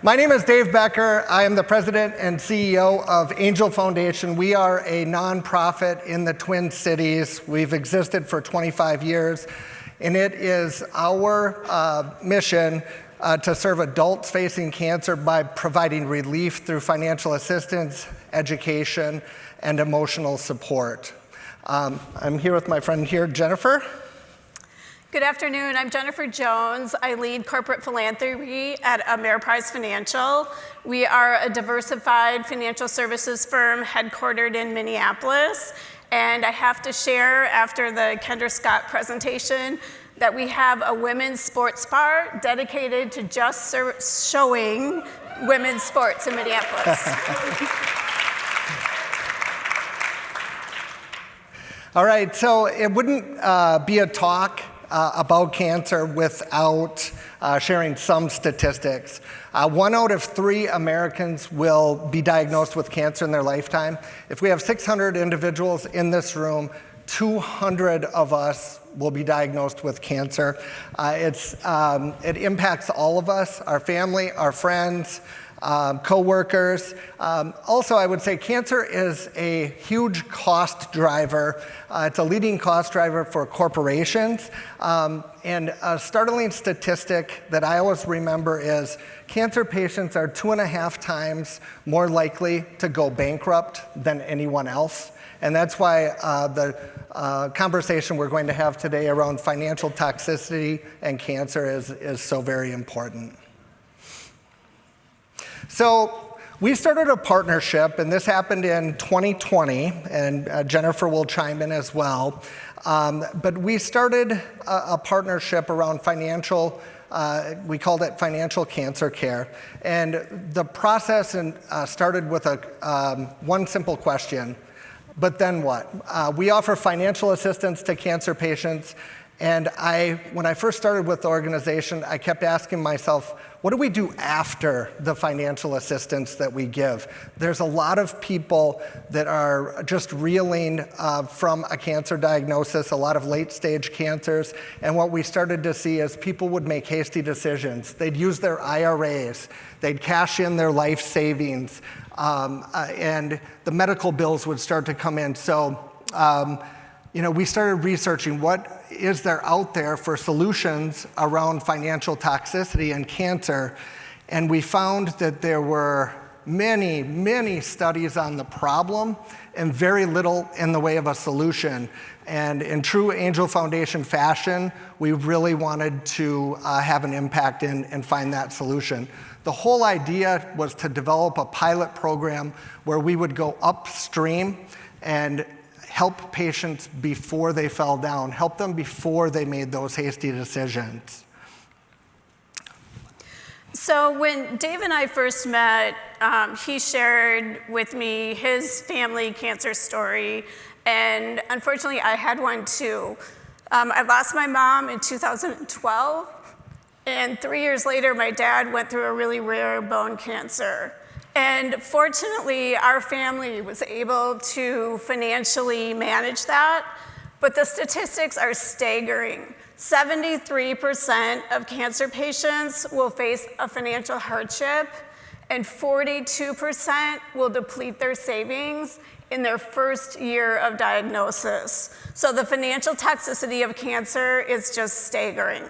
My name is Dave Becker. I am the president and CEO of Angel Foundation. We are a nonprofit in the Twin Cities. We've existed for 25 years, and it is our mission to serve adults facing cancer by providing relief through financial assistance, education, and emotional support. I'm here with my friend here, Jennifer. Good afternoon. I'm Jennifer Jones. I lead corporate philanthropy at Ameriprise Financial. We are a diversified financial services firm headquartered in Minneapolis. And I have to share after the Kendra Scott presentation that we have a women's sports bar dedicated to just showing women's sports in Minneapolis. All right, so it wouldn't be a talk about cancer without sharing some statistics. 1 out of 3 Americans will be diagnosed with cancer in their lifetime. If we have 600 individuals in this room, 200 of us will be diagnosed with cancer. It impacts all of us, our family, our friends, co-workers. Also, I would say cancer is a huge cost driver. It's a leading cost driver for corporations. And a startling statistic that I always remember is cancer patients are 2.5 times more likely to go bankrupt than anyone else. And that's why the conversation we're going to have today around financial toxicity and cancer is so very important. So we started a partnership, and this happened in 2020, and Jennifer will chime in as well. But we started a partnership around financial, we called it financial cancer care. And the process started with one simple question: but then what? We offer financial assistance to cancer patients, and when I first started with the organization, I kept asking myself, what do we do after the financial assistance that we give? There's a lot of people that are just reeling from a cancer diagnosis, a lot of late-stage cancers, and what we started to see is people would make hasty decisions. They'd use their IRAs, they'd cash in their life savings, and the medical bills would start to come in. So, we started researching what is there out there for solutions around financial toxicity and cancer, and we found that there were many, many studies on the problem and very little in the way of a solution. And in true Angel Foundation fashion, we really wanted to have an impact and find that solution. The whole idea was to develop a pilot program where we would go upstream and help patients before they fell down, help them before they made those hasty decisions. So when Dave and I first met, he shared with me his family cancer story, and unfortunately I had one too. I lost my mom in 2012, and 3 years later my dad went through a really rare bone cancer. And fortunately, our family was able to financially manage that, but the statistics are staggering. 73% of cancer patients will face a financial hardship, and 42% will deplete their savings in their first year of diagnosis. So the financial toxicity of cancer is just staggering.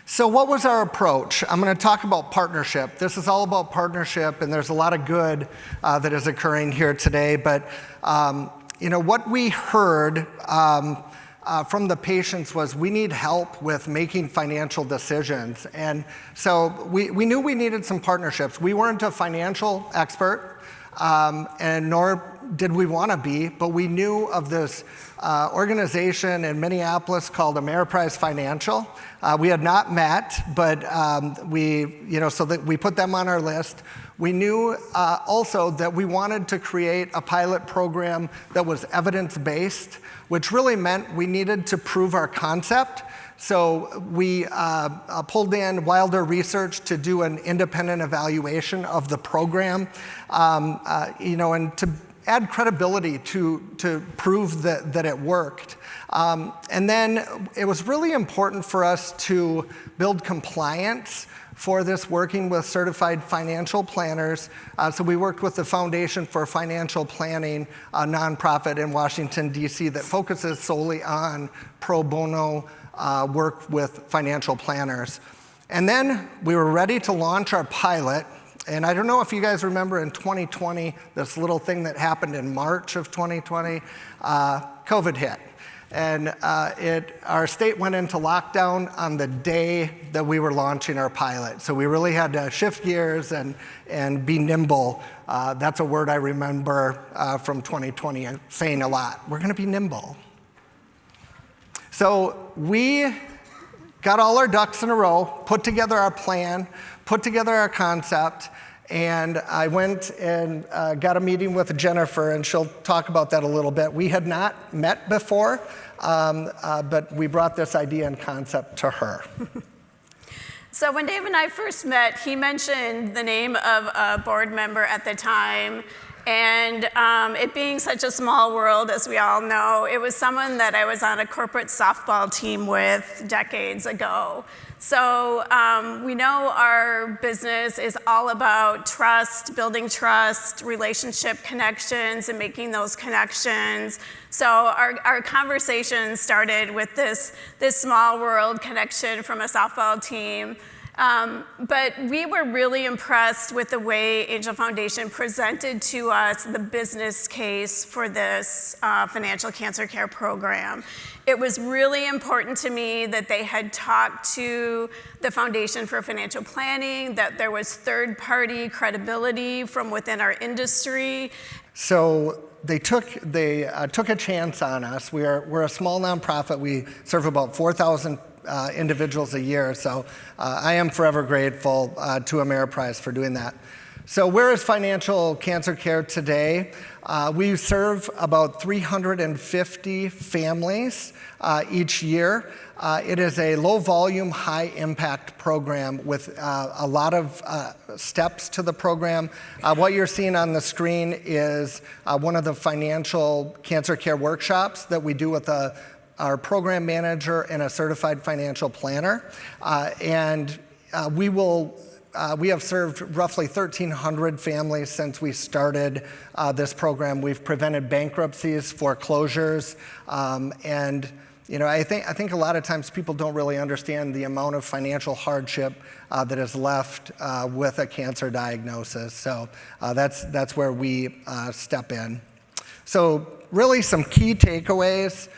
So what was our approach? I'm going to talk about partnership. This is all about partnership, and there's a lot of good that is occurring here today. But what we heard from the patients was we need help with making financial decisions. And so we knew we needed some partnerships. We weren't a financial expert, and nor did we want to be, but we knew of this organization in Minneapolis called Ameriprise Financial. We had not met, but so that we put them on our list. We knew also that we wanted to create a pilot program that was evidence-based, which really meant we needed to prove our concept. So we pulled in Wilder Research to do an independent evaluation of the program, and to add credibility to prove that it worked. And then it was really important for us to build compliance for this, working with certified financial planners. So we worked with the Foundation for Financial Planning, a nonprofit in Washington, D.C. that focuses solely on pro bono work with financial planners. And then we were ready to launch our pilot. And I don't know if you guys remember in 2020, this little thing that happened in March of 2020, COVID hit. And our state went into lockdown on the day that we were launching our pilot. So we really had to shift gears and be nimble. That's a word I remember from 2020 saying a lot. We're going to be nimble. So we got all our ducks in a row, put together our plan, put together our concept, and I went and got a meeting with Jennifer, and she'll talk about that a little bit. We had not met before, but we brought this idea and concept to her. So when Dave and I first met, he mentioned the name of a board member at the time, and it being such a small world, as we all know, it was someone that I was on a corporate softball team with decades ago. So we know our business is all about trust, building trust, relationship connections, and making those connections. So our conversation started with this small world connection from a softball team. But we were really impressed with the way Angel Foundation presented to us the business case for this financial cancer care program. It was really important to me that they had talked to the Foundation for Financial Planning, that there was third-party credibility from within our industry. So they took a chance on us. We're a small nonprofit. We serve about 4,000 individuals a year. So I am forever grateful to Ameriprise for doing that. So where is financial cancer care today? We serve about 350 families each year. It is a low volume, high impact program with a lot of steps to the program. What you're seeing on the screen is one of the financial cancer care workshops that we do with our program manager and a certified financial planner. We have served roughly 1,300 families since we started this program. We've prevented bankruptcies, foreclosures, and I think a lot of times people don't really understand the amount of financial hardship that is left with a cancer diagnosis. So that's where we step in. So really some key takeaways.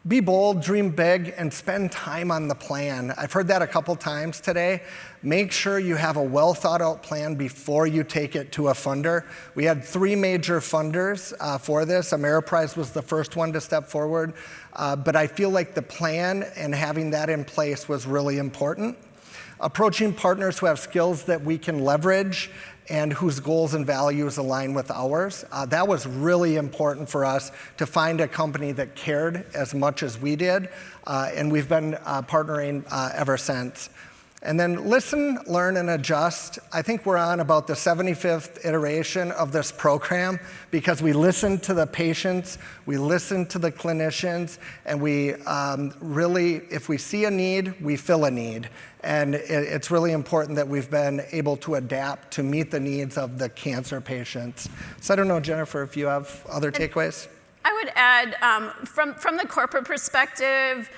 Be bold, dream big, and spend time on the plan. I've heard that a couple times today. Make sure you have a well thought out plan before you take it to a funder. We had 3 major funders for this. Ameriprise was the first one to step forward. But I feel like the plan and having that in place was really important. Approaching partners who have skills that we can leverage and whose goals and values align with ours. That was really important for us to find a company that cared as much as we did, and we've been partnering ever since. And then listen, learn, and adjust. I think we're on about the 75th iteration of this program because we listened to the patients, we listened to the clinicians, and we really, if we see a need, we fill a need. And it's really important that we've been able to adapt to meet the needs of the cancer patients. So I don't know, Jennifer, if you have other takeaways? I would add, from the corporate perspective,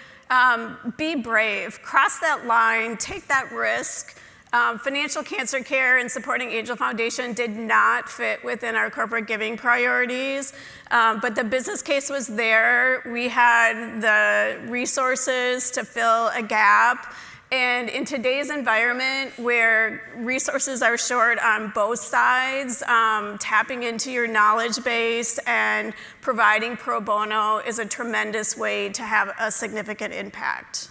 be brave, cross that line, take that risk. Financial cancer care and supporting Angel Foundation did not fit within our corporate giving priorities, but the business case was there. We had the resources to fill a gap. And in today's environment where resources are short on both sides, tapping into your knowledge base and providing pro bono is a tremendous way to have a significant impact.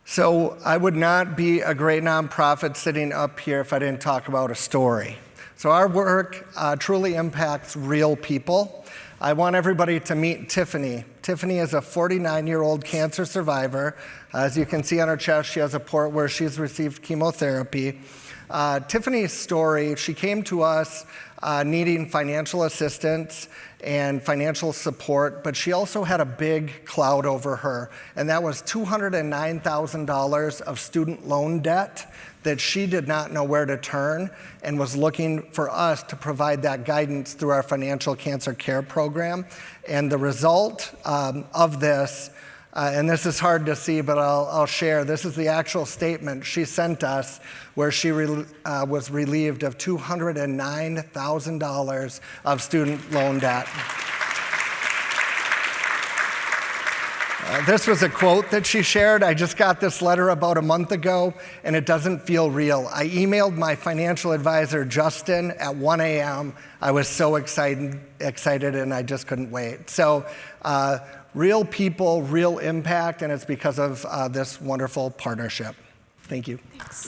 So I would not be a great nonprofit sitting up here if I didn't talk about a story. So our work truly impacts real people. I want everybody to meet Tiffany. Tiffany is a 49-year-old cancer survivor. As you can see on her chest, she has a port where she's received chemotherapy. Tiffany's story, she came to us needing financial assistance and financial support, but she also had a big cloud over her, and that was $209,000 of student loan debt that she did not know where to turn and was looking for us to provide that guidance through our financial cancer care program. And the result of this, and this is hard to see, but I'll share, this is the actual statement she sent us where she was relieved of $209,000 of student loan debt. This was a quote that she shared. I just got this letter about a month ago, and it doesn't feel real. I emailed my financial advisor, Justin, at 1 a.m. I was so excited, and I just couldn't wait. So real people, real impact, and it's because of this wonderful partnership. Thank you. Thanks.